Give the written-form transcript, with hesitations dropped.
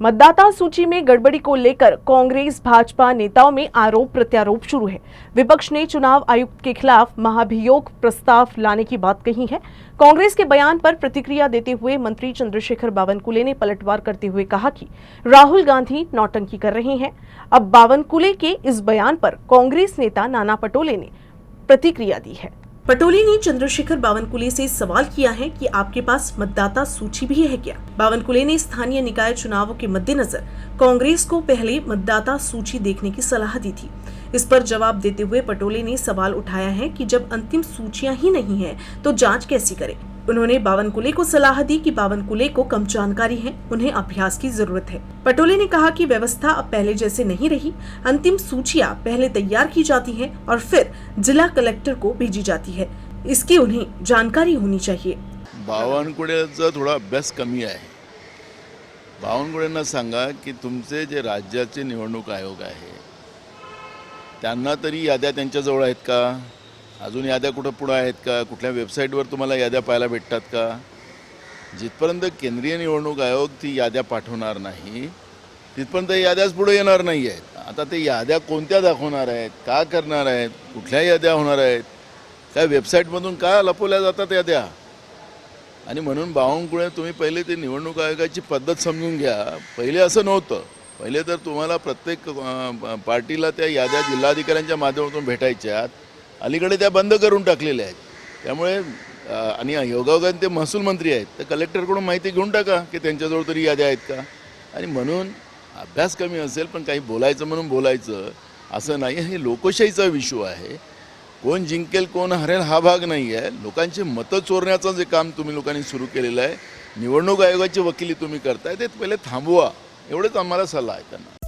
मतदाता सूची में गड़बड़ी को लेकर कांग्रेस भाजपा नेताओं में आरोप प्रत्यारोप शुरू है। विपक्ष ने चुनाव आयुक्त के खिलाफ महाभियोग प्रस्ताव लाने की बात कही है। कांग्रेस के बयान पर प्रतिक्रिया देते हुए मंत्री चंद्रशेखर बावनकुले ने पलटवार करते हुए कहा कि राहुल गांधी नौटंकी कर रहे हैं। अब बावनकुले के इस बयान पर कांग्रेस नेता नाना पटोले ने प्रतिक्रिया दी है। पटोले ने चंद्रशेखर बावनकुले से सवाल किया है कि आपके पास मतदाता सूची भी है क्या। बावनकुले ने स्थानीय निकाय चुनावों के मद्देनजर कांग्रेस को पहले मतदाता सूची देखने की सलाह दी थी। इस पर जवाब देते हुए पटोले ने सवाल उठाया है कि जब अंतिम सूचियां ही नहीं है तो जांच कैसी करें। उन्होंने बावनकुले को सलाह दी कि बावनकुले को कम जानकारी है, उन्हें अभ्यास की जरूरत है। पटोले ने कहा कि व्यवस्था अब पहले जैसे नहीं रही। अंतिम सूचियां पहले तैयार की जाती हैं और फिर जिला कलेक्टर को भेजी जाती है। इसकी उन्हें जानकारी होनी चाहिए। बावनकुळेचा थोडा अभ्यास कमी आहे। बावनकुळेंना सांगा की तुमचे जे राज्याचे निवडणूक आयोग आहे त्यांना तरी याद्या त्यांच्याजवळ आहेत का? अजून याद्या कुठं पुढे आहेत का? कुठल्या वेबसाईटवर तुम्हाला याद्या पाहायला भेटतात का? जिथपर्यंत केंद्रीय निवडणूक आयोग ती याद्या पाठवणार नाही तिथपर्यंत याद्याच पुढे येणार नाही आहेत। आता ते याद्या कोणत्या दाखवणार आहेत, का करणार आहेत, कुठल्या याद्या होणार आहेत, काय वेबसाईटमधून का लपवल्या जातात याद्या? आणि म्हणून बावनकुळे तुम्ही पहिले ते निवडणूक आयोगाची पद्धत समजून घ्या। पहिले असं नव्हतं। पहिले तर तुम्हाला प्रत्येक पार्टीला त्या याद्या जिल्हाधिकाऱ्यांच्या माध्यमातून भेटायच्या। अलीकडे त्या बंद करून टाकलेल्या आहेत। त्यामुळे आणि योगायोगाने ते महसूल मंत्री आहेत, तर कलेक्टरकडून माहिती घेऊन टाका की त्यांच्याजवळ तरी याद्या आहेत का। आणि म्हणून अभ्यास कमी असेल पण काही बोलायचं म्हणून बोलायचं असं नाही। हे लोकशाहीचा विषय आहे। कोण जिंकेल कोण हरेल हा भाग नाही आहे। लोकांची मतं चोरण्याचं जे काम तुम्ही लोकांनी सुरू केलेलं आहे, निवडणूक आयोगाची वकिली तुम्ही करताय, ते पहिले थांबवा, एवढंच आम्हाला सल्ला आहे त्यांना।